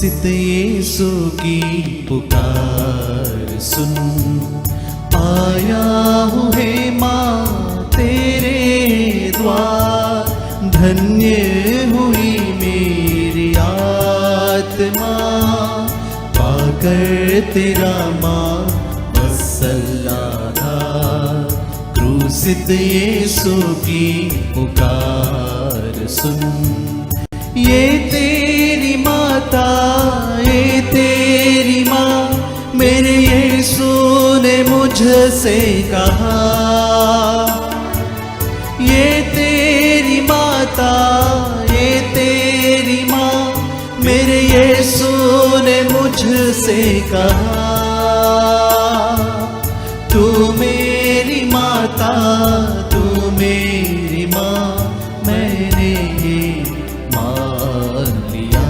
क्रूसित यीशु की पुकार सुन, आया हूँ हे माँ तेरे द्वार, धन्य हुई मेरी आत्मा पाकर तेरा माँ वत्सलाधार। क्रूसित यीशु की पुकार सुन, ये तेरी माता, ये तेरी माँ, मेरे यीशु ने मुझसे कहा। ये तेरी माता, ये तेरी माँ, मेरे यीशु ने मुझसे कहा। तू मेरी माता, तू मेरी माँ, मैंने ये मान लिया।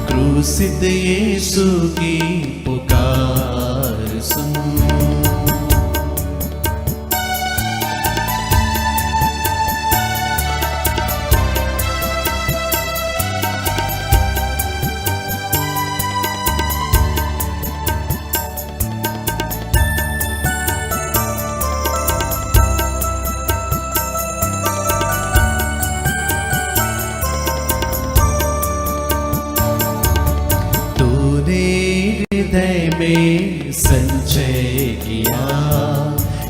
क्रूसित यीशु की पुकार सुन। हृदय में संचय किया,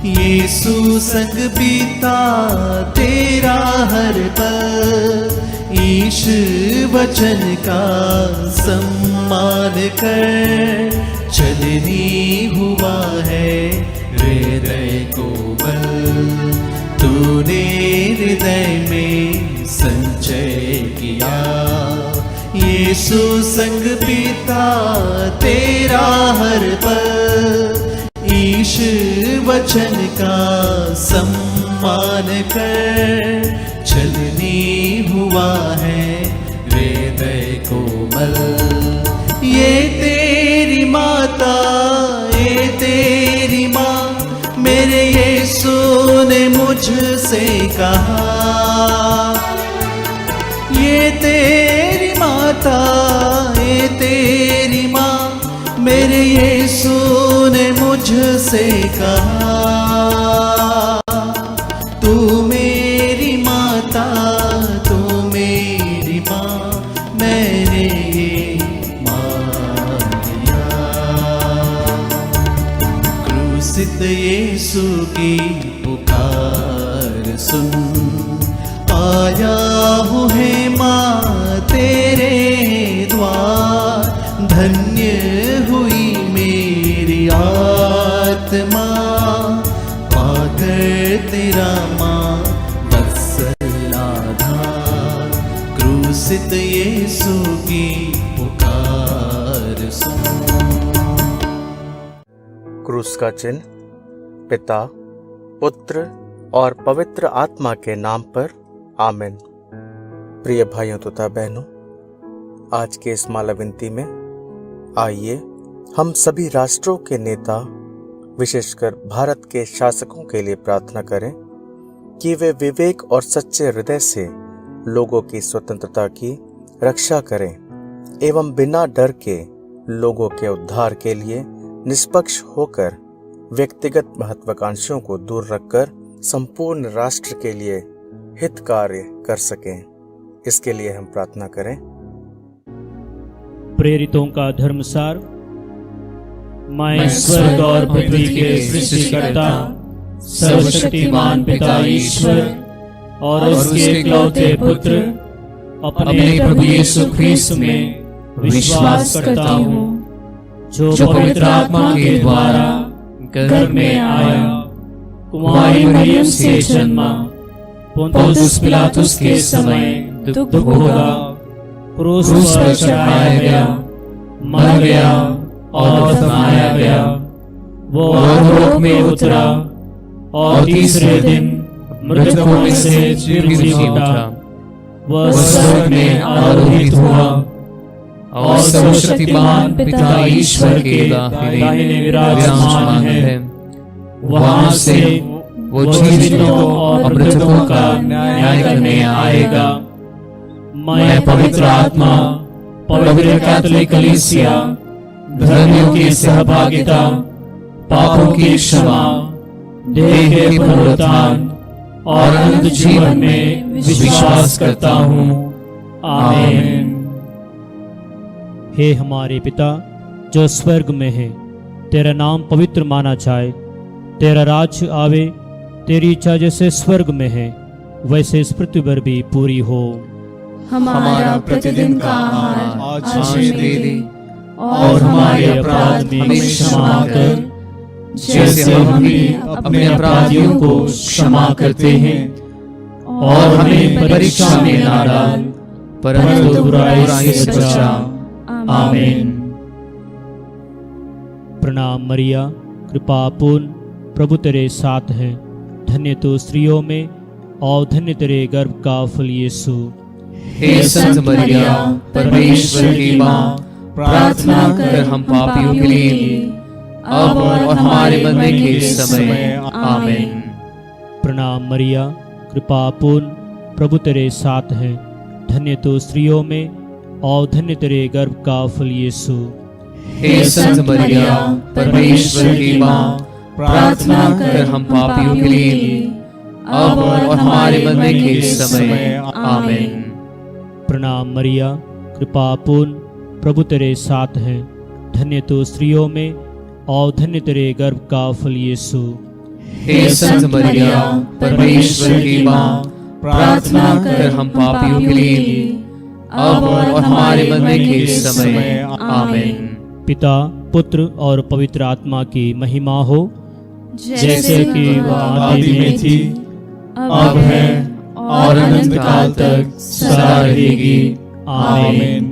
यीशु संग बीता तेरा हर पल। ईश वचन का सम्मान कर चलनी हुआ है हृदय को बल। तूने हृदय में संचय किया, यीशु संग बीता तेरा हर पल। ईश वचन का सम्मान कर चलनी हुआ है हृदय कोमल। ये तेरी माता, ये तेरी माँ, मेरे यीशु ने मुझसे कहा। ये तेरी माता, ये तेरी माँ, मेरे यीशु ने मुझसे कहा। तू मेरी माता, तू मेरी माँ, मैंने ये मान लिया। क्रूसित यीशु की पुकार सुन, आया हूँ हे माँ तेरे द्वार। धन्य हुई मेरी आत्मा पाकर तेरा माँ वत्सलाधार। क्रूसित यीशु की पुकार सुन। क्रूस का चिन्ह पिता, पुत्र और पवित्र आत्मा के नाम पर आमीन। प्रिय भाइयों तथा बहनों, आज के इस माला विनती में आइए हम सभी राष्ट्रों के नेता, विशेषकर भारत के शासकों के लिए प्रार्थना करें कि वे विवेक और सच्चे हृदय से लोगों की स्वतंत्रता की रक्षा करें एवं बिना डर के लोगों के उद्धार के लिए निष्पक्ष होकर व्यक्तिगत महत्वाकांक्षाओं को दूर रखकर संपूर्ण राष्ट्र के लिए हित कार्य कर सकें। इसके लिए हम प्रार्थना करें। प्रेरितों का धर्मसार। मैं स्वर्ग और पृथ्वी के सृष्टिकर्ता सर्वशक्तिमान पिता ईश्वर और उसके इकलौते पुत्र अपने प्रभु यीशु ख्रीस्त में विश्वास करता हूँ, जो पवित्र आत्मा के द्वारा गर्भ में आया, कुंवारी मरियम से जन्मा, पोंतियुस पिलातुस के समय दुख भोगा, क्रूस पर चढ़ाया गया, मर गया और दफनाया गया। वो अधोलोक में उतरा और तीसरे दिन मृतकों में से जी उठा। वह स्वर्ग में आरोहित हुआ और सर्वशक्तिमान पिता ईश्वर के दाहिने विराजमान है। वहां से वो जीवितों और मृतकों का न्याय करने आएगा। मैं पवित्र आत्मा, पवित्र कैथोलिक कलीसिया, धर्मियों की सहभागिता, पापों की क्षमा, देह के पुनरुत्थान और अनंत जीवन में विश्वास करता हूँ। आमीन। हे हमारे पिता जो स्वर्ग में है, तेरा नाम पवित्र माना जाए, तेरा राज्य आवे, तेरी इच्छा जैसे स्वर्ग में है वैसे इस पृथ्वी पर भी पूरी हो। हमारा प्रतिदिन का आहार आज हमें दे दे और हमारे अपराध में क्षमा कर, जैसे हम भी अपने अपराधियों को क्षमा करते हैं, और हमें परीक्षा में ना डाल, परंतु बुराई से बचा। आमीन। प्रणाम मरिया, कृपा पूर्ण, प्रभु तेरे साथ है, धन्य तो स्त्रियों में और धन्य तेरे गर्भ का फल यीशु। हे संत मरिया, परमेश्वर की माँ, प्रार्थना कर हम पापियों के लिए अब और हमारे मरने के समय। आमीन। प्रणाम मरिया, कृपा पूर्ण, प्रभु तेरे साथ है, धन्य तो स्त्रियों में और धन्य तेरे गर्भ का फल यीशु। हे संत मरिया, परमेश्वर की माँ, प्रार्थना कर हम पापियों के लिए अब और हमारे मरने के समय। आमीन। प्रणाम मरिया, कृपा पूर्ण, प्रभु तेरे साथ है, धन्य तो स्त्रियों में और धन्य तेरे गर्भ का फल यीशु। हे संत मरिया, परमेश्वर की माँ, प्रार्थना कर हम पापियों के लिए अब और हमारे मरने के समय। आमीन। पिता, पुत्र और पवित्र आत्मा की महिमा हो, जैसे कि वह आदि में थी, अब है और अनंत काल तक सदा रहेगी। आमीन।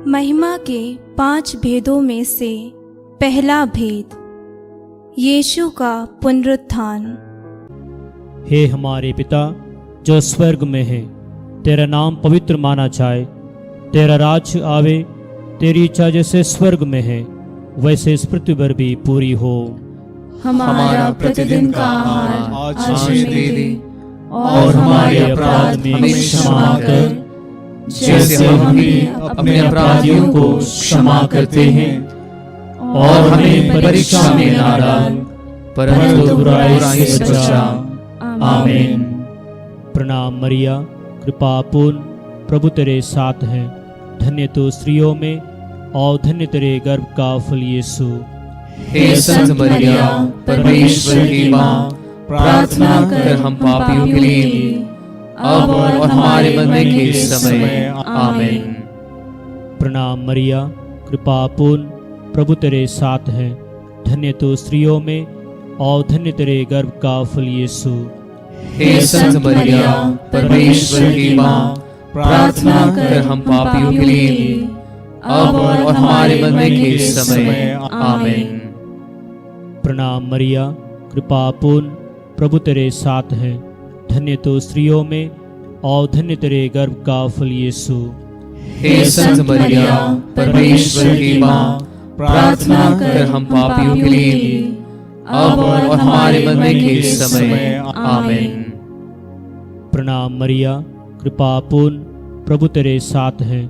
महिमा के 5 भेदों में से पहला भेद, यीशु का पुनरुत्थान। हे हमारे पिता जो स्वर्ग में है, तेरा नाम पवित्र माना जाए, तेरा राज्य आवे, तेरी इच्छा जैसे स्वर्ग में है वैसे इस पृथ्वी पर भी पूरी हो। हमारा प्रतिदिन का आहार आज हमें दे दे और हमारे अपराध में क्षमा कर, जैसे हम भी अपने अपराधियों को क्षमा करते हैं, और हमें परीक्षा में ना डाल, परंतु बुराई से बचा। आमीन। प्रणाम मरिया, कृपा पूर्ण, प्रभु तेरे साथ है, धन्य तो स्त्रियों में और धन्य तेरे गर्भ का फल यीशु। हे संत मरिया, परमेश्वर की माँ, प्रार्थना कर हम पापियों के लिए अब और हमारे मरने के समय। आमीन। प्रणाम मरिया, कृपा पूर्ण, प्रभु तेरे साथ है, धन्य तो स्त्रियों में और धन्य तेरे गर्भ का फल यीशु। हे संत मरिया, परमेश्वर की माँ, प्रार्थना कर हम पापियों के लिए अब और हमारे मरने के समय। आमीन। प्रणाम मरिया, कृपा पूर्ण, प्रभु तेरे साथ है, धन्य तो स्त्रियों में और धन्य तेरे गर्भ का फल यीशु। हे संत मरिया, परमेश्वर की माँ, प्रार्थना कर हम पापियों के लिए अब और हमारे मरने के समय। आमीन। प्रणाम मरिया, कृपा पूर्ण, प्रभु तेरे साथ है,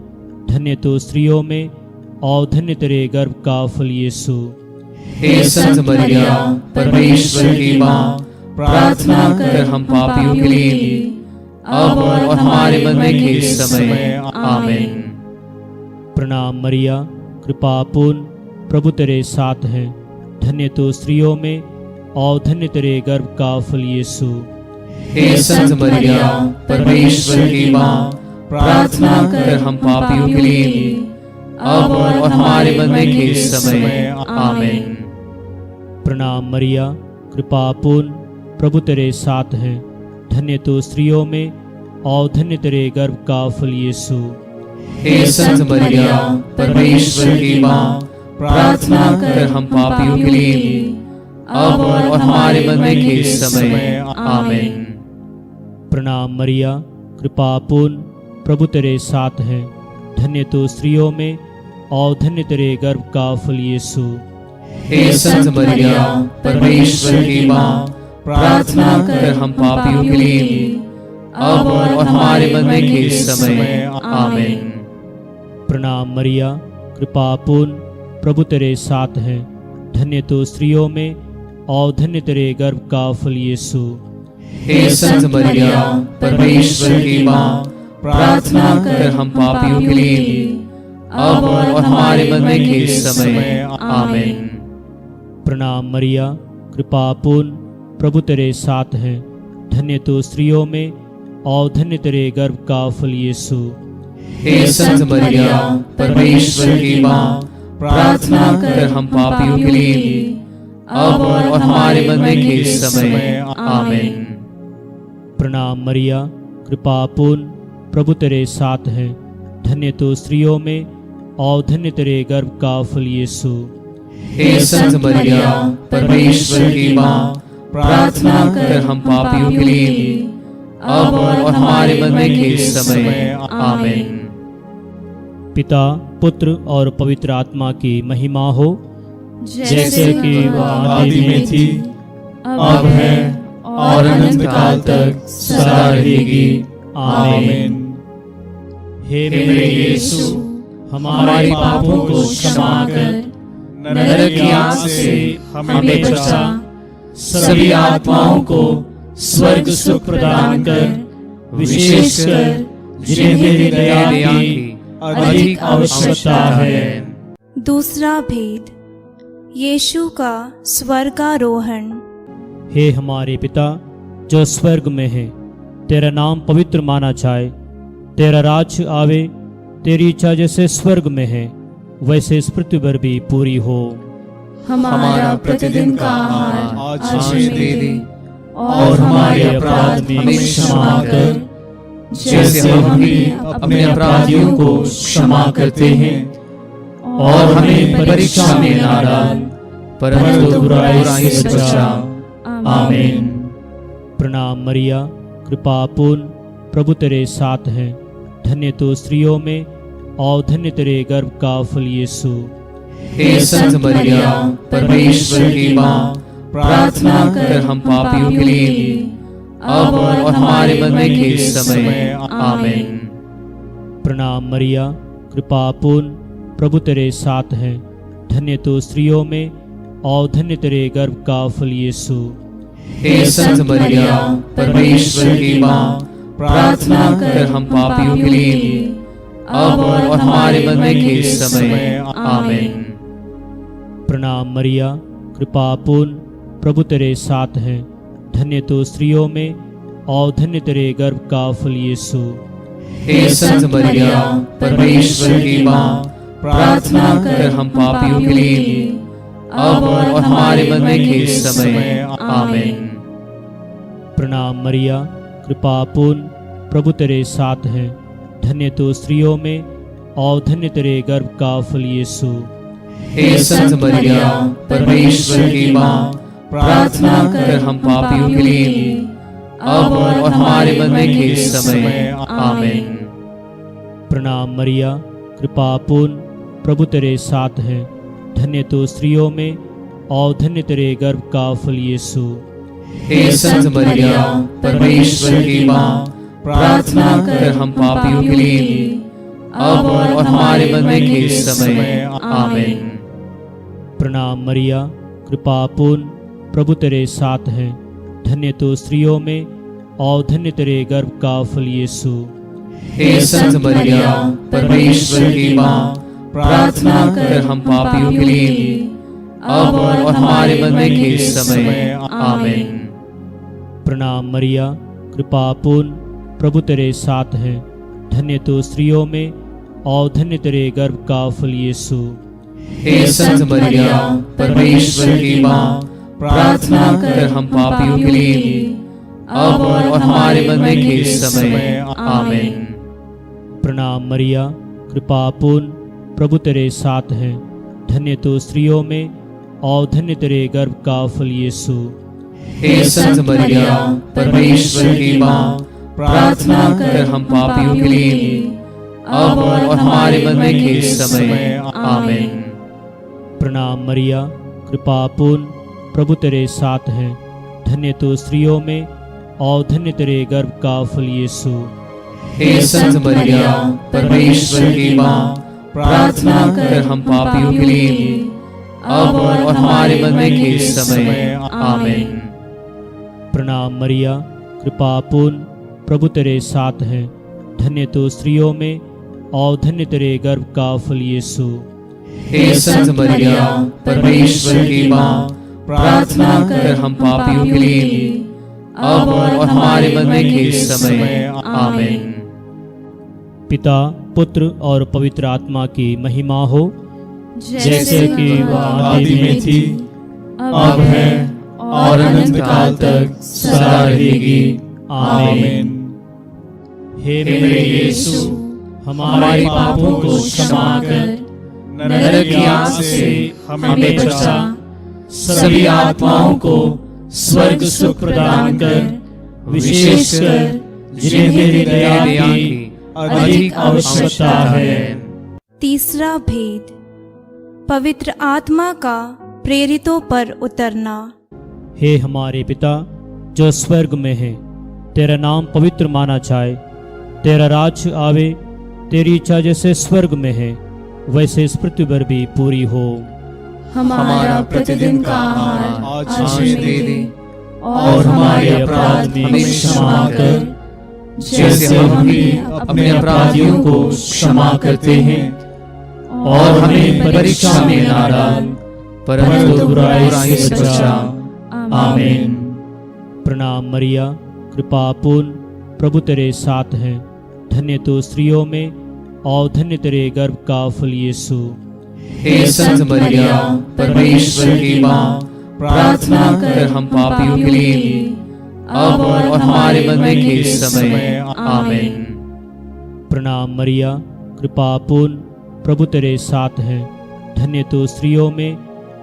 धन्य तो स्त्रियों में और धन्य तेरे गर्भ का फल यीशु। हे संत मरिया, परमेश्वर की माँ, प्रार्थना कर हम पापियों के लिए अब और हमारे मरने के समय। आमीन। प्रणाम मरिया, कृपा पूर्ण, प्रभु तेरे साथ है, धन्य तो स्त्रियों में और धन्य तेरे गर्भ का फल यीशु। हे संत मरिया, परमेश्वर की माँ, प्रार्थना कर हम पापियों के लिए अब और हमारे मरने के समय। आमीन। प्रणाम मरिया, कृपा पूर्ण, प्रभु तेरे साथ है, धन्य तो स्त्रियों में और धन्य तेरे गर्भ का फल यीशु। हे संत मरिया, परमेश्वर की माँ, प्रार्थना कर हम पापियों के लिए अब और हमारे मरने के समय। आमीन। प्रणाम मरिया, कृपा पूर्ण, प्रभु तेरे साथ है, धन्य तो स्त्रियों में और धन्य तेरे गर्भ का फल यीशु। हे संत मरिया, परमेश्वर की माँ, प्रार्थना कर हम पापियों के लिए अब और हमारे मरने के समय आमीन। प्रणाम मरिया, कृपा पूर्ण, प्रभु तेरे साथ है। धन्य तो स्त्रियों में और धन्य तेरे गर्भ का फल यीशु। हे संत मरिया, परमेश्वर की माँ, प्रार्थना कर हम पापियों के लिए, अब और हमारे मरने के समय आमीन। प्रणाम मरिया, कृपा पूर्ण, प्रभु तेरे साथ है। धन्य तो स्त्रियों में और धन्य तेरे गर्भ का फल यीशु। हे संत मरिया, परमेश्वर की माँ, प्रार्थना कर हम पापियों के लिए, अब और हमारे मरने के समय आमीन। प्रणाम मरिया, कृपा पूर्ण, प्रभु तेरे साथ है। धन्य तो स्त्रियों में और धन्य तेरे गर्भ का फल यीशु। हे संत मरिया, परमेश्वर की माँ, प्रार्थना कर हम पापियों के लिए, अब और हमारे मरने के समय आमीन। पिता, पुत्र और पवित्र आत्मा की महिमा हो, जैसे कि वह आदि में थी, अब है और अनंत काल तक सदा रहेगी। आमीन। हे मेरे यीशु, हमारे पापों को क्षमा कर, नरक की आग से हमें बचा, सभी आत्माओं को स्वर्ग सुख प्रदान कर, विशेषकर जिन्हें तेरी दया की अधिक आवश्यकता है। दूसरा भेद, यीशु का स्वर्गारोहण। हे हमारे पिता जो स्वर्ग में है, तेरा नाम पवित्र माना जाए, तेरा राज्य आवे, तेरी इच्छा जैसे स्वर्ग में है वैसे इस पृथ्वी पर भी पूरी हो। हमारा प्रतिदिन का आहार आज हमें दे दे, और हमारे अपराध हमें क्षमा कर, जैसे हम भी अपने अपराधियों को क्षमा करते हैं, और हमें परीक्षा में ना डाल, परंतु बुराई से बचा। आमीन। प्रणाम मरिया, कृपा पूर्ण, प्रभु तेरे साथ है। धन्य तो स्त्रियों में और धन्य तेरे गर्भ का फल यीशु। हे संत मरिया, परमेश्वर की माँ, प्रार्थना कर हम पापियों के लिए, अब और हमारे मरने के समय आमीन। प्रणाम मरिया, कृपा पूर्ण, प्रभु तेरे साथ है। धन्य तो स्त्रियों में और धन्य तेरे गर्भ का फल यीशु। हे संत मरिया, परमेश्वर की माँ, प्रार्थना कर हम पापियों के लिए, अब और हमारे मरने के समय आमीन। प्रणाम मरिया, कृपा पूर्ण, प्रभु तेरे साथ है। धन्य तो स्त्रियों में और धन्य तेरे गर्भ का फल यीशु। हे संत मरिया, परमेश्वर की माँ, प्रार्थना कर हम पापियों के लिए, अब और हमारे मरने के समय आमीन। प्रणाम मरिया, कृपा पूर्ण, प्रभु तेरे साथ है। धन्य तो स्त्रियों में और धन्य तेरे गर्भ का फल यीशु। हे संत मरिया, परमेश्वर की माँ, प्रार्थना कर हम पापियों के लिए, अब और हमारे मरने के समय आमीन। प्रणाम मरिया, कृपा पूर्ण, प्रभु तेरे साथ है। धन्य तो स्त्रियों में और धन्य तेरे गर्भ का फल यीशु। हे संत मरिया, परमेश्वर की माँ, प्रार्थना कर हम पापियों के लिए, अब और हमारे मरने के समय आमीन। प्रणाम मरिया, कृपा पूर्ण, प्रभु तेरे साथ है। धन्य तो स्त्रियों में और धन्य तेरे गर्भ का फल यीशु। हे संत मरिया, परमेश्वर की माँ, प्रार्थना कर हम पापियों के लिए, अब और हमारे मरने के समय आमीन। प्रणाम मरिया, कृपा पूर्ण, प्रभु तेरे साथ है। धन्य तो स्त्रियों में और धन्य तेरे गर्भ का फल यीशु। हे संत मरिया, परमेश्वर की माँ, प्रार्थना कर हम पापियों के लिए, अब और हमारे मरने के समय आमीन। प्रणाम मरिया, कृपा पूर्ण, प्रभु तेरे साथ है। धन्य तो स्त्रियों में और धन्य तेरे गर्भ का फल यीशु। हे संत मरिया, परमेश्वर की माँ, प्रार्थना कर हम पापियों के लिए, अब और हमारे मरने के समय आमीन। प्रणाम मरिया, कृपा पूर्ण, प्रभु तेरे साथ है। धन्य तो स्त्रियों में और धन्य तेरे गर्भ का फल यीशु। हे संत मरिया, परमेश्वर की माँ, प्रार्थना कर हम पापियों के लिए, अब और हमारे मरने के समय। आमीन। प्रणाम मरिया, कृपा पूर्ण, प्रभु तेरे साथ है, धन्य तो स्त्रियों में और धन्य तेरे गर्भ का फल यीशु। हे संत मरिया, परमेश्वर की माँ, प्रार्थना कर हम पापियों के लिए, अब और हमारे मरने के समय। आमीन। पिता, पुत्र और पवित्र आत्मा की महिमा हो, जैसे कि वह आदि में थी, अब है और अनंत काल तक सदा रहेगी। आमीन। हे मेरे यीशु, हमारे पापों को क्षमा कर, नरक की आग से हमें बचा, सभी आत्माओं को स्वर्ग सुख प्रदान कर, विशेषकर जिन्हें तेरी दया की अधिक आवश्यकता है। तीसरा भेद, पवित्र आत्मा का प्रेरितों पर उतरना। हे हमारे पिता जो स्वर्ग में है, तेरा नाम पवित्र माना जाए, तेरा राज्य आवे, तेरी इच्छा जैसे स्वर्ग में है वैसे इस पृथ्वी पर भी पूरी हो। हमारा प्रतिदिन का आहार आज हमें दे दे, और हमारे अपराध हमें क्षमा कर, जैसे हम भी अपने अपराधियों को क्षमा करते हैं, और हमें परीक्षा में ना डाल, परंतु बुराई से बचा। आमीन। प्रणाम मरिया, कृपा पूर्ण, प्रभु तेरे साथ है, धन्य तो स्त्रियों में और धन्य तेरे गर्भ का फल यीशु। हे संत मरिया, परमेश्वर की माँ, प्रार्थना कर हम पापियों के लिए, अब और हमारे मरने के समय। आमीन। प्रणाम मरिया, कृपा पूर्ण, प्रभु तेरे साथ है, धन्य तो स्त्रियों में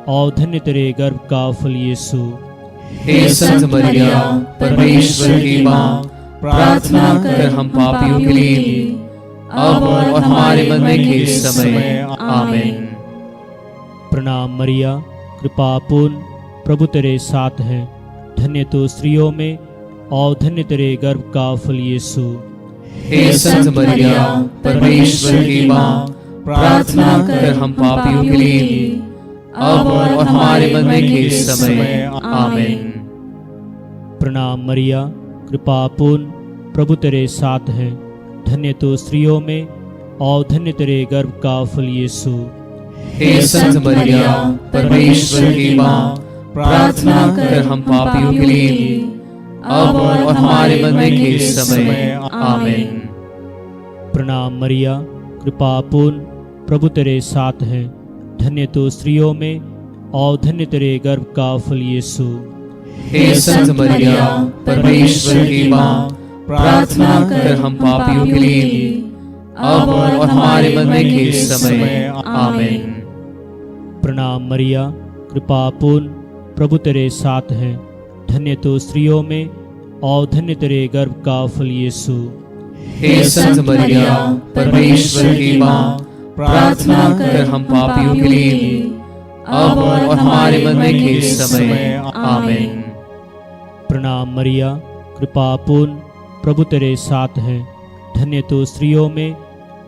और धन्य तेरे गर्भ का फल यीशु। हे संत मरिया, परमेश्वर की माँ, प्रार्थना कर हम पापियों के लिए, अब और हमारे मरने के समय। आमीन। प्रणाम मरिया, कृपा पूर्ण, प्रभु तेरे साथ है, धन्य तो स्त्रियों में और धन्य तेरे गर्भ का फल यीशु। हे संत मरिया, परमेश्वर की माँ, प्रार्थना कर हम पापियों के लिए, अब और हमारे मरने के समय। आमीन। प्रणाम मरिया, कृपा पूर्ण, प्रभु तेरे साथ है, धन्य तो स्त्रियों में और धन्य तेरे गर्भ का फल यीशु। हे संत मरिया, परमेश्वर की माँ, प्रार्थना कर हम पापियों के लिए, अब और हमारे मरने के समय। आमीन। प्रणाम मरिया, कृपा पूर्ण, प्रभु तेरे साथ है, धन्य तो स्त्रियों में और धन्य तेरे गर्भ का फल यीशु। हे संत मरिया, परमेश्वर की माँ, प्रार्थना कर हम पापियों के लिए, अब और हमारे मरने के समय। आमीन। प्रणाम मरिया, कृपा पूर्ण, प्रभु तेरे साथ है, धन्य तो स्त्रियों में और धन्य तेरे गर्भ का फल यीशु। हे संत मरिया, परमेश्वर की माँ, प्रार्थना कर हम पापियों के लिए, अब और हमारे मरने के समय। आमीन। प्रणाम मरिया, कृपा पूर्ण, प्रभु तेरे साथ है, धन्य तो स्त्रियों में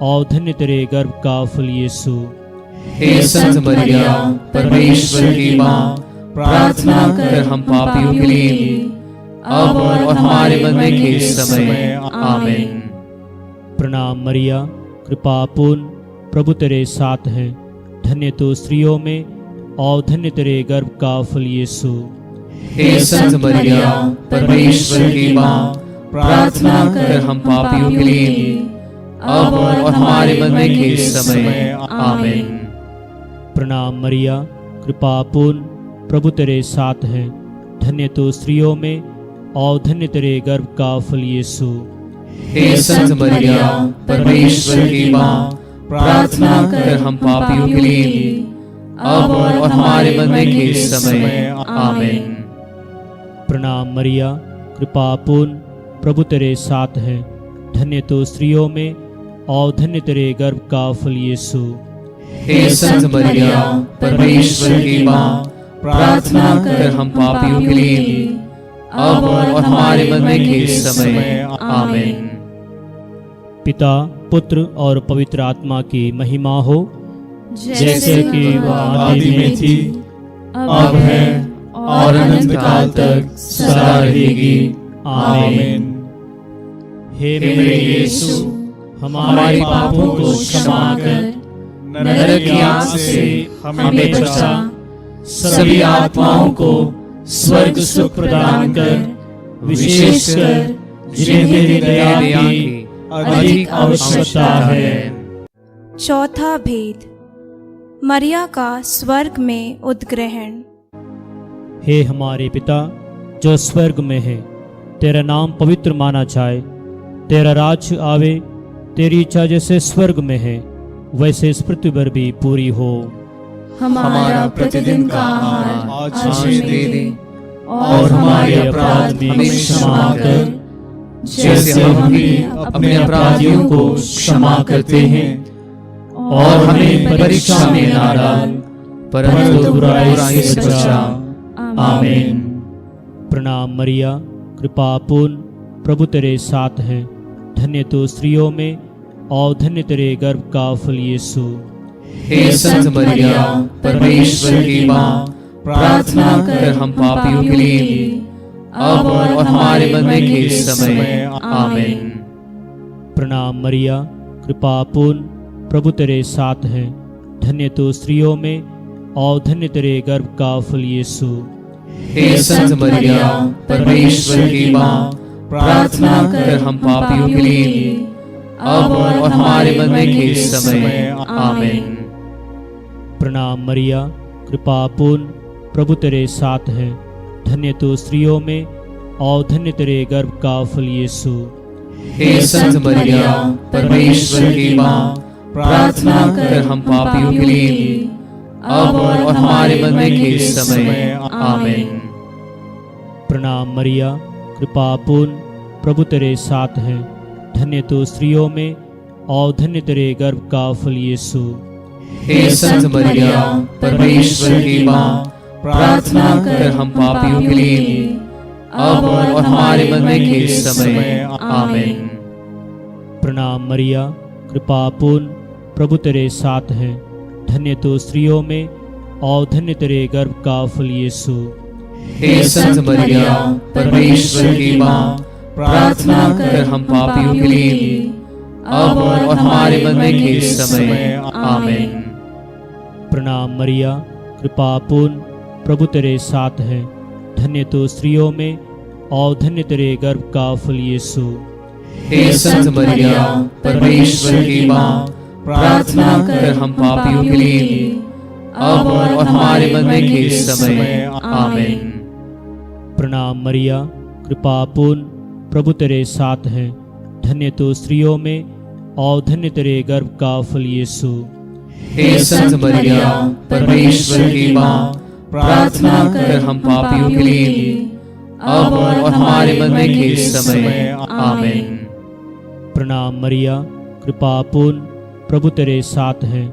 और धन्य तेरे गर्भ का फल यीशु। हे संत मरिया, परमेश्वर की माँ, प्रार्थना कर हम पापियों के लिए, अब और हमारे मरने के समय। आमीन। प्रणाम मरिया, कृपा पूर्ण, प्रभु तेरे साथ है, धन्य तो स्त्रियों में और धन्य तेरे गर्भ का फल यीशु। हे संत मरिया, परमेश्वर की माँ, प्रार्थना कर हम पापियों के लिए, अब और हमारे मरने के समय। आमीन। प्रणाम मरिया, कृपा पूर्ण, प्रभु तेरे साथ है, धन्य तो स्त्रियों में और धन्य तेरे गर्भ का फल यीशु। हे संत मरिया, परमेश्वर की माँ, प्रार्थना कर हम पापियों के लिए, अब और हमारे मरने के समय। आमीन। प्रणाम मरिया, कृपा पूर्ण, प्रभु तेरे साथ है, धन्य तो स्त्रियों में और धन्य तेरे गर्भ का फल यीशु। हे संत मरिया, परमेश्वर की माँ, प्रार्थना कर हम पापियों के लिए, अब और हमारे मरने के समय। आमीन। पिता, पुत्र और पवित्र आत्मा की महिमा हो, जैसे कि वह आदि में थी, अब है और अनंत काल तक सदा रहेगी। आमीन। हे मेरे यीशु, हमारे पापों को क्षमा कर, नरक की आग से हमें बचा, सभी आत्माओं को स्वर्ग सुख प्रदान कर, विशेषकर जिन्हें तेरी दया की अधिक आवश्यकता है। चौथा भेद, मरिया का स्वर्ग में उद्ग्रहण। हे हमारे पिता जो स्वर्ग में है, तेरा नाम पवित्र माना जाए, तेरा राज्य आवे, तेरी इच्छा जैसे स्वर्ग में है वैसे इस पृथ्वी पर भी पूरी हो। हमारा प्रतिदिन का आहार आज हमें दे दे, और हमारे अपराध हमें क्षमा कर, जैसे हम भी अपने अपराधियों को क्षमा करते हैं, और हमें परीक्षा में ना डाल, परंतु बुराई से बचा। आमीन। प्रणाम मरिया, कृपा पूर्ण, प्रभु तेरे साथ है, धन्य तो स्त्रियों में और धन्य तेरे गर्भ का फल यीशु। हे संत मरिया, परमेश्वर की माँ, प्रार्थना कर हम पापियों के लिए, अब और हमारे मरने के समय। आमीन। प्रणाम मरिया, कृपा पूर्ण, प्रभु तेरे साथ है, धन्य तो स्त्रियों में और धन्य तेरे गर्भ का फल यीशु। हे संत मरिया, परमेश्वर की माँ, प्रार्थना कर हम पापियों के लिए, अब और हमारे मरने के समय। आमीन। प्रणाम मरिया, कृपा पूर्ण, प्रभु तेरे साथ है, धन्य तो स्त्रियों में और धन्य तेरे गर्भ का फल यीशु। हे संत मरिया, परमेश्वर की माँ, प्रार्थना कर हम पापियों के लिए, अब और हमारे मरने के समय। आमीन। प्रणाम मरिया, कृपा पूर्ण, प्रभु तेरे साथ है, धन्य तो स्त्रियों में और धन्य तेरे गर्भ का फल यीशु। हे संत मरिया, परमेश्वर की माँ, प्रार्थना कर हम पापियों के लिए, अब और हमारे मरने के समय। आमीन। प्रणाम मरिया, कृपा पूर्ण, प्रभु तेरे साथ है, धन्य तो स्त्रियों में और धन्य तेरे गर्भ का फल यीशु। हे संत मरिया, परमेश्वर की माँ, प्रार्थना कर हम पापियों के लिए, अब और हमारे मरने के समय। आमीन। प्रणाम मरिया, कृपा पूर्ण, प्रभु तेरे साथ है, धन्य तो स्त्रियों में और धन्य तेरे गर्भ का फल यीशु। हे संत मरिया, परमेश्वर की माँ, प्रार्थना कर हम पापियों के लिए, अब और हमारे मरने के समय। आमीन। प्रणाम मरिया, कृपा पूर्ण, प्रभु तेरे साथ है, धन्य तो स्त्रियों में और धन्य तेरे गर्भ का फल यीशु। हे संत मरिया, परमेश्वर की माँ, प्रार्थना कर हम पापियों के लिए, अब और हमारे मरने के समय। आमीन। प्रणाम मरिया, कृपा पूर्ण, प्रभु तेरे साथ है,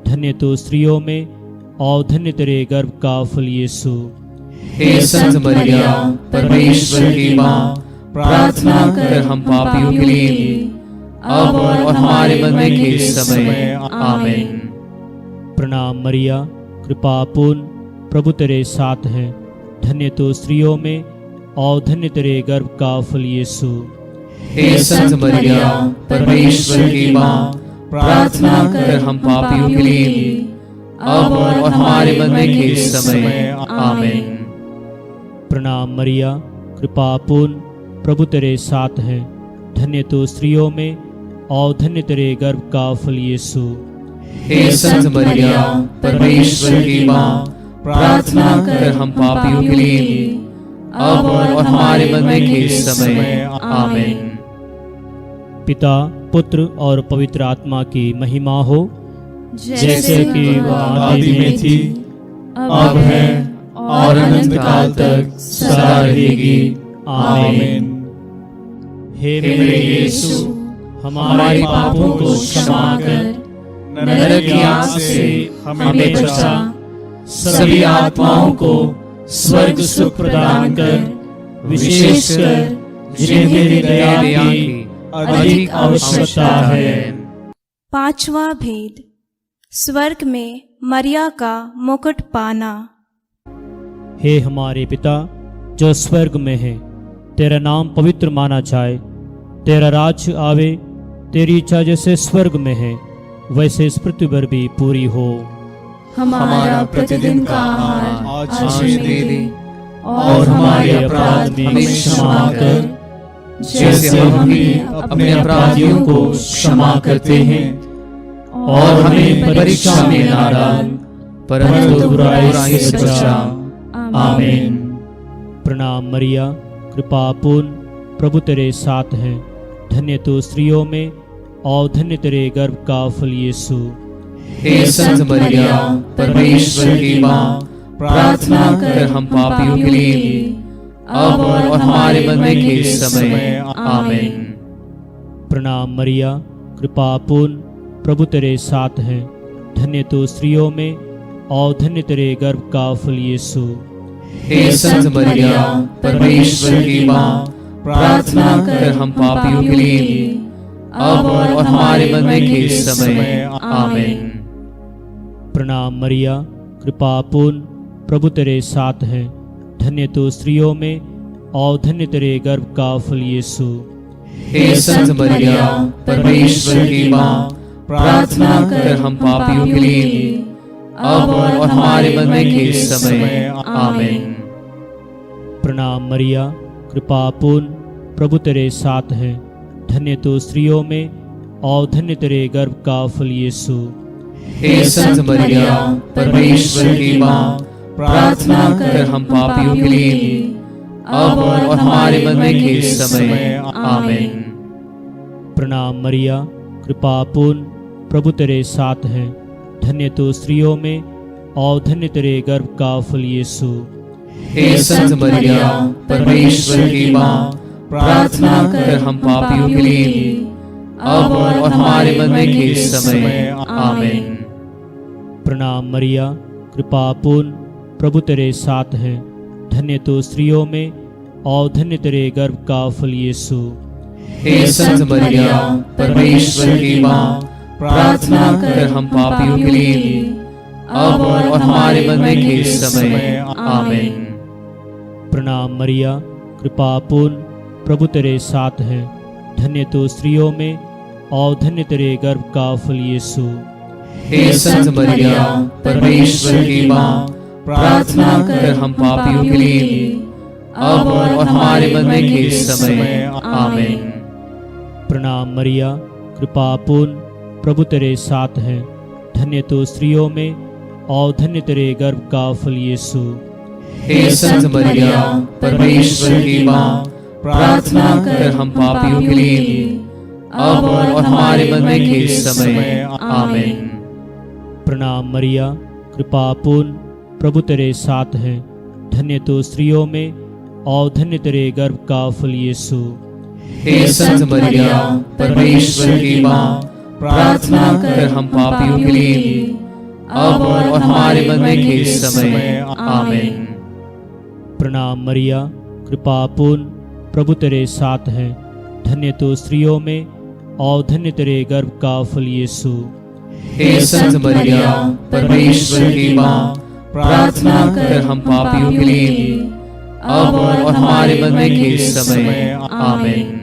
धन्य तो स्त्रियों में और धन्य तेरे गर्भ का फल यीशु। हे संत मरिया, परमेश्वर की माँ, प्रार्थना कर हम पापियों के लिए, अब और हमारे मरने के समय। आमीन। प्रणाम मरिया, कृपा पूर्ण, प्रभु तेरे साथ है, धन्य तो स्त्रियों में और धन्य तेरे गर्भ का फल यीशु। हे संत मरिया, परमेश्वर की माँ, प्रार्थना कर हम पापियों के लिए, अब और हमारे मरने के समय। आमीन। प्रणाम मरिया, कृपा पूर्ण, प्रभु तेरे साथ है, धन्य तो स्त्रियों में और धन्य तेरे गर्भ का फल यीशु। हे संत मरिया, परमेश्वर की माँ, प्रार्थना कर हम पापियों के लिए, अब और हमारे मरने के समय। आमीन। पिता, पुत्र और पवित्र आत्मा की महिमा हो, जैसे कि वह आदि में थी, अब है और अनंत काल तक सदा रहेगी। आमीन। हे मेरे यीशु, हमारे पापों को क्षमा कर, नरक की आग से हमें बचा, सभी आत्माओं को स्वर्ग सुख प्रदान कर, विशेषकर जिन्हें तेरी दया की अधिक आवश्यकता है। पांचवा भेद, स्वर्ग में मरिया का मुकुट पाना। हे हमारे पिता जो स्वर्ग में है, तेरा नाम पवित्र माना जाए, तेरा राज्य आवे, तेरी इच्छा जैसे स्वर्ग में है वैसे इस पृथ्वी पर भी पूरी हो। हमारा प्रतिदिन का आहार आज हमें दे दे, और हमारे अपराध हमें क्षमा कर, जैसे हम भी अपने अपराधियों को क्षमा करते हैं, और हमें परीक्षा में ना डाल, परंतु बुराई से बचा। आमीन। प्रणाम मरिया, कृपा पूर्ण, प्रभु तेरे साथ है, धन्य तू स्त्रियों में और धन्य तेरे गर्भ का फल यीशु। हे संत मरिया, परमेश्वर की माँ, प्रार्थना कर हम पापियों के लिए अब और हमारे मरने के समय। आमीन। प्रणाम मरिया, कृपा पूर्ण, प्रभु तेरे साथ है, धन्य तू स्त्रियों में और धन्य तेरे गर्भ का फल यीशु। हे संत मरिया, परमेश्वर की माँ, प्रार्थना कर हम पापियों के लिए अब और हमारे मरने के समय। आमीन। प्रणाम मरिया, कृपा पूर्ण, प्रभु तेरे साथ है, धन्य तू स्त्रियों में और धन्य तेरे गर्भ का फल यीशु। हे संत मरिया, परमेश्वर की माँ, प्रार्थना कर हम पापियों के लिए अब और हमारे मरने के समय। आमीन। प्रणाम मरिया, कृपा पूर्ण, प्रभु तेरे साथ है, धन्य तू स्त्रियों में और धन्य तेरे गर्भ का फल यीशु। हे संत मरिया, परमेश्वर की माँ, प्रार्थना कर हम पापियों के लिए अब और हमारे मरने के समय। आमीन। प्रणाम मरिया, कृपा पूर्ण, प्रभु तेरे साथ है, धन्य तू स्त्रियों में और धन्य तेरे गर्भ का फल यीशु। हे संत मरिया, परमेश्वर की माँ, प्रार्थना कर हम पापियों के लिए अब और हमारे मरने के समय। आमीन। प्रणाम मरिया, कृपा पूर्ण, प्रभु तेरे साथ है, धन्य तू स्त्रियों में और धन्य तेरे गर्भ का फल यीशु। हे संत मरिया, परमेश्वर की माँ, प्रार्थना कर हम पापियों के लिए अब और हमारे मरने के समय। आमीन। प्रणाम मरिया, कृपा पूर्ण, प्रभु तेरे साथ है, धन्य तू स्त्रियों में और धन्य तेरे गर्भ का फल यीशु। हे संत मरिया, परमेश्वर की माँ, प्रार्थना कर हम पापियों के लिए अब और हमारे मरने के समय। आमीन। प्रणाम मरिया, कृपा पूर्ण, प्रभु तेरे साथ है, धन्य तू स्त्रियों में और धन्य तेरे गर्भ का फल यीशु। हे संत मरिया, परमेश्वर की माँ, प्रार्थना कर हम पापियों के लिए अब और हमारे मरने के समय। आमीन। प्रणाम मरिया, कृपा पूर्ण, प्रभु तेरे साथ है, धन्य तू स्त्रियों में और धन्य तेरे गर्भ का फल यीशु। हे संत मरिया, परमेश्वर की माँ, प्रार्थना कर हम पापियों के लिए अब और हमारे मरने के समय। आमीन। प्रणाम मरिया, कृपा पूर्ण, प्रभु तेरे साथ है, धन्य तू स्त्रियों में और धन्य तेरे गर्भ का फल यीशु। हे संत मरिया, परमेश्वर की माँ, प्रार्थना कर हम पापियों के लिए अब और हमारे मरने के समय। आमीन।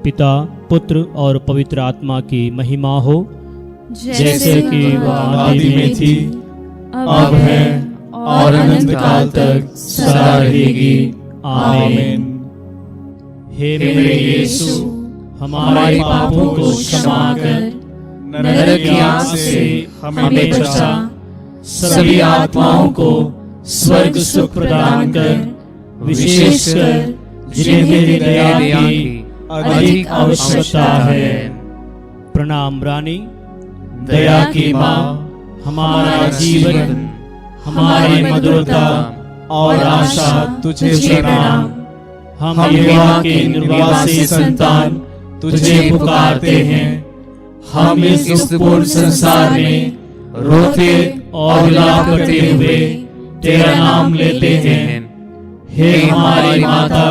पिता, पुत्र और पवित्र आत्मा की महिमा हो, जैसे कि वह आदि में थी, अब है और अनंत काल तक सदा रहेगी। आमीन। हे मेरे यीशु, हमारे पापों को क्षमा कर, नरक की आग से हमें बचा, सभी आत्माओं को स्वर्ग सुख प्रदान कर, विशेषकर जिन्हें तेरी दया की अधिक आवश्यकता है। प्रणाम रानी, दया की माँ, हमारा जीवन, हमारी मधुरता और आशा तुझे प्रणाम। हम विवाह के निर्वासी संतान तुझे पुकारते हैं। हम इस दुखपूर्ण संसार में रोते और विलाप करते हुए तेरा नाम लेते हैं। हे हमारी माता,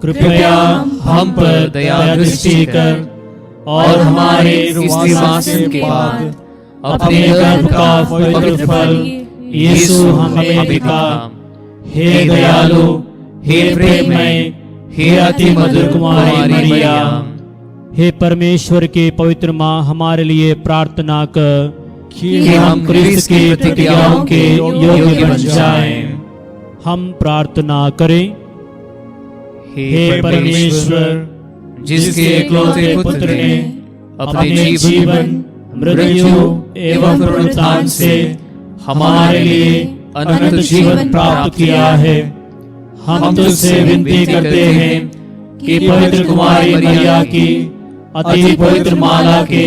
कृपया हम पर दया दृष्टि कर और हमारे स्त्रीवासन के बाद अपने गर्भ का पवित्र फल यीशु हमें दिखा। हे दयालु, हे प्रेममय, हे अति मधुर कुमारी मरिया, हे परमेश्वर के पवित्र माँ, हमारे लिए प्रार्थना कर कि हम क्रिस्त की प्रतिज्ञाओं के योग्य बन जाएं। हम प्रार्थना करें। हे परमेश्वर, जिसके इकलौते पुत्र ने अपने जीवन, मृत्यु एवं पुनरुत्थान से हमारे लिए अनंत जीवन प्राप्त किया है, हम तुझसे विनती करते हैं कि पवित्र कुमारी मरिया की अति पवित्र माला के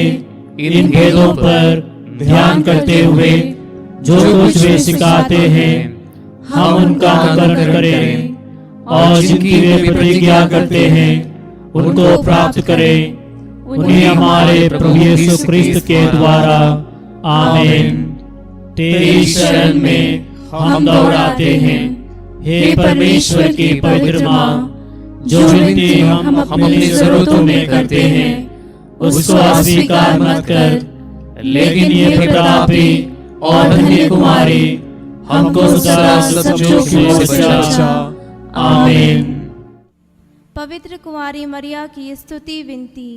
इन भेदों पर ध्यान करते हुए जो कुछ वे सिखाते हैं, हम उनका अनुकरण करें और जिनकी वे प्रतिज्ञा करते हैं उनको प्राप्त करें। उन्हें हमारे प्रभु यीशु क्रिस्त के द्वारा आमीन। तेरी शरण में हम दौड़ाते हैं। हे परमेश्वर की पवित्र माँ, जो विनती हम अपनी जरूरतों में करते हैं उसको अस्वीकार मत कर, लेकिन ये प्रतापी और धन्य कुमारी हमको सदा सब जोखिमों से बचा। आमीन। पवित्र कुमारी मरिया की स्तुति विनती।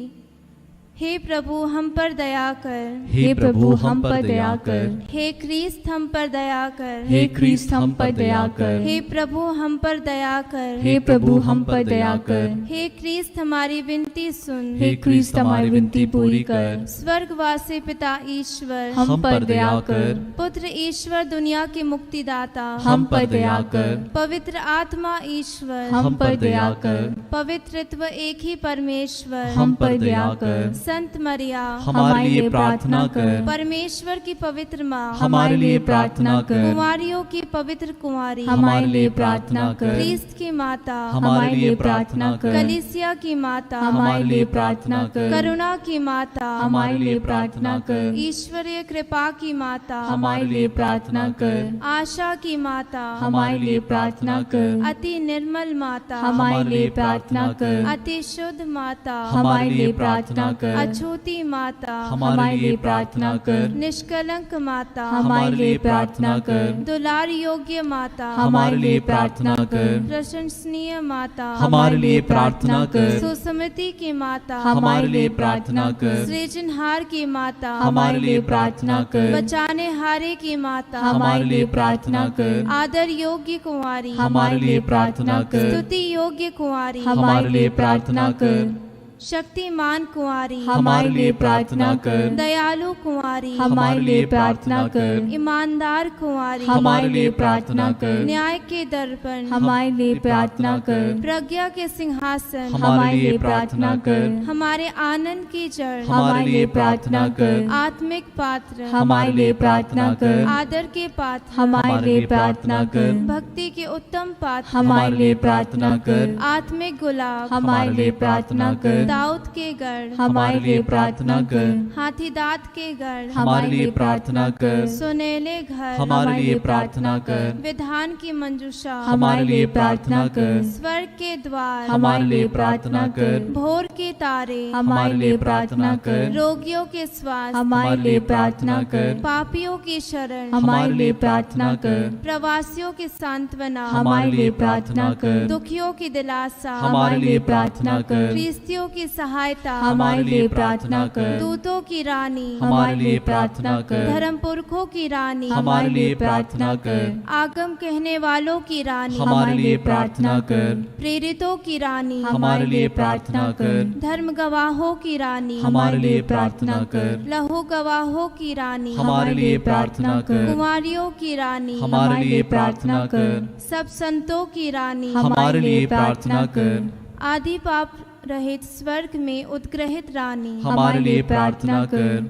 हे प्रभु हम पर दया कर, हे प्रभु हम पर दया कर, हे क्रिस्त हम पर दया कर, हे क्रिस्त हम पर दया कर, हे प्रभु हम पर दया कर, हे प्रभु हम पर दया कर, हे क्रिस्त हमारी विनती सुन, हे क्रिस्त हमारी विनती पूरी कर। स्वर्गवासी पिता ईश्वर हम पर दया कर, पुत्र ईश्वर दुनिया के मुक्तिदाता हम पर दया कर, पवित्र आत्मा ईश्वर हम पर दया कर, पवित्रत्व एक ही परमेश्वर हम पर दया कर। संत मरिया हमारे लिए प्रार्थना कर, परमेश्वर की पवित्र माँ हमारे लिए प्रार्थना कर, कुमारियों की पवित्र कुमारी हमारे लिए प्रार्थना कर, क्रिस्त की माता हमारे लिए प्रार्थना कर, कलीसिया की माता हमारे लिए प्रार्थना कर, करुणा की माता हमारे लिए प्रार्थना कर, ईश्वरीय कृपा की माता हमारे लिए प्रार्थना कर, आशा की माता हमारे लिए प्रार्थना कर, अति निर्मल माता हमारे लिए प्रार्थना कर, अति शुद्ध माता हमारे लिए प्रार्थना कर, अछूती माता हमारे लिए प्रार्थना कर, निष्कलंक माता हमारे लिए प्रार्थना कर, दुलार योग्य माता हमारे लिए प्रार्थना कर, प्रशंसनीय माता हमारे लिए प्रार्थना कर, सुसमिति की माता हमारे लिए प्रार्थना कर, सृजनहार की माता हमारे लिए प्रार्थना कर, बचाने हारे की माता हमारे लिए प्रार्थना कर, आदर योग्य कुंवारी हमारे लिए प्रार्थना कर, स्तुति योग्य कुंवारी हमारे लिए प्रार्थना कर, शक्तिमान कुंवारी हमारे लिए प्रार्थना कर, दयालु कुंवारी हमारे लिए प्रार्थना कर, ईमानदार कुंवारी हमारे लिए प्रार्थना कर, न्याय के दर्पण हमारे लिए प्रार्थना कर, प्रज्ञा के सिंहासन हमारे लिए प्रार्थना कर, हमारे आनंद की जड़ हमारे लिए प्रार्थना कर, आत्मिक पात्र हमारे लिए प्रार्थना कर, आदर के पात्र हमारे लिए प्रार्थना कर, भक्ति के उत्तम पात्र हमारे लिए प्रार्थना कर, आत्मिक गुलाब हमारे लिए प्रार्थना कर, दाऊद के गढ़ हमारे लिए प्रार्थना कर, हाथी दांत के गढ़ हमारे लिए प्रार्थना कर, सुनेले घर हमारे लिए प्रार्थना कर, विधान की मंजूषा हमारे लिए प्रार्थना कर, स्वर्ग के द्वार हमारे लिए प्रार्थना कर, भोर के तारे हमारे लिए प्रार्थना कर, रोगियों के स्वास्थ्य हमारे लिए प्रार्थना कर, पापियों की शरण हमारे लिए प्रार्थना कर, प्रवासियों की सांत्वना हमारे लिए प्रार्थना कर, दुखियों की दिलासा हमारे लिए प्रार्थना कर, ख्रिस्तियों की सहायता हमारे लिए प्रार्थना कर, दूतों की रानी हमारे लिए प्रार्थना कर, धर्म पुरखों की रानी हमारे लिए प्रार्थना कर, आगम कहने वालों की रानी हमारे लिए प्रार्थना कर, प्रेरितों की रानी हमारे लिए प्रार्थना कर, धर्म गवाहों की रानी हमारे लिए प्रार्थना कर, लहू गवाहों की रानी हमारे लिए प्रार्थना कर, कुमारियों की रानी हमारे लिए प्रार्थना कर, सब संतों की रानी हमारे लिए प्रार्थना कर, आदि पाप रहित स्वर्ग में उद्ग्रहित रानी हमारे लिए प्रार्थना कर,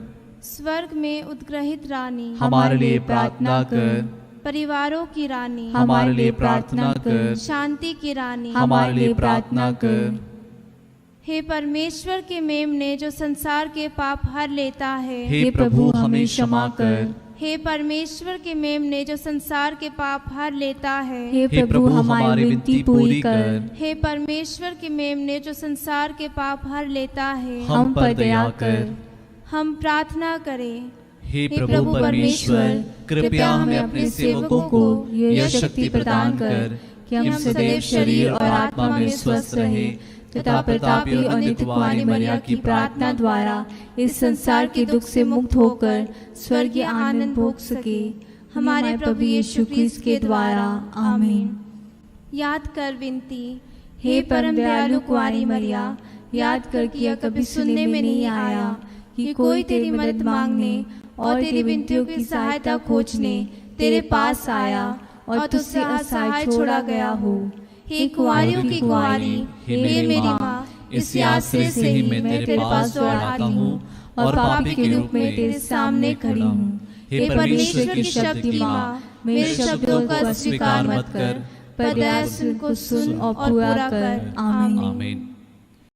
स्वर्ग में उद्ग्रहित रानी हमारे लिए प्रार्थना कर, परिवारों की रानी हमारे लिए प्रार्थना कर, शांति की रानी हमारे लिए प्रार्थना कर, हे परमेश्वर के मेमने जो संसार के पाप हर लेता है हे प्रभु हमें क्षमा कर, हे परमेश्वर के मेमने जो संसार के पाप हर लेता है, हे प्रभु हमारी विनती पूरी कर। हे परमेश्वर के मेमने जो संसार के पाप हर लेता है, हम पर दया कर। हम प्रार्थना करें। हे प्रभु परमेश्वर, कृपया हमें अपने सेवकों को यह शक्ति प्रदान कर कि हम सदैव शरीर और आत्मा में स्वस्थ रहे तथा प्रतापी और नित्य कुंवारी मरिया की प्रार्थना द्वारा इस संसार के दुख से मुक्त होकर स्वर्गीय आनंद भोग सके, हमारे प्रभु यीशु क्रिस्त के द्वारा। आमीन। याद कर विनती। हे परम दयालु कुंवारी मरिया, याद कर कि यह कभी सुनने में नहीं आया कि कोई तेरी मदद मांगने और तेरी विनतियों की सहायता खोजने तेरे पास आया और तुझसे असहाय छोड़ा गया हो। हे कुंवारियों की कुंवारी, हे मेरी माँ, इस आश्रय से ही मैं तेरे पास दौड़ आता हूँ और पापी के रूप में तेरे सामने खड़ी हूँ। हे परमेश्वर की शक्ति माँ, मेरे शब्दों का स्वीकार मत कर, पर दया से उनको सुन और पूरा कर। आमीन।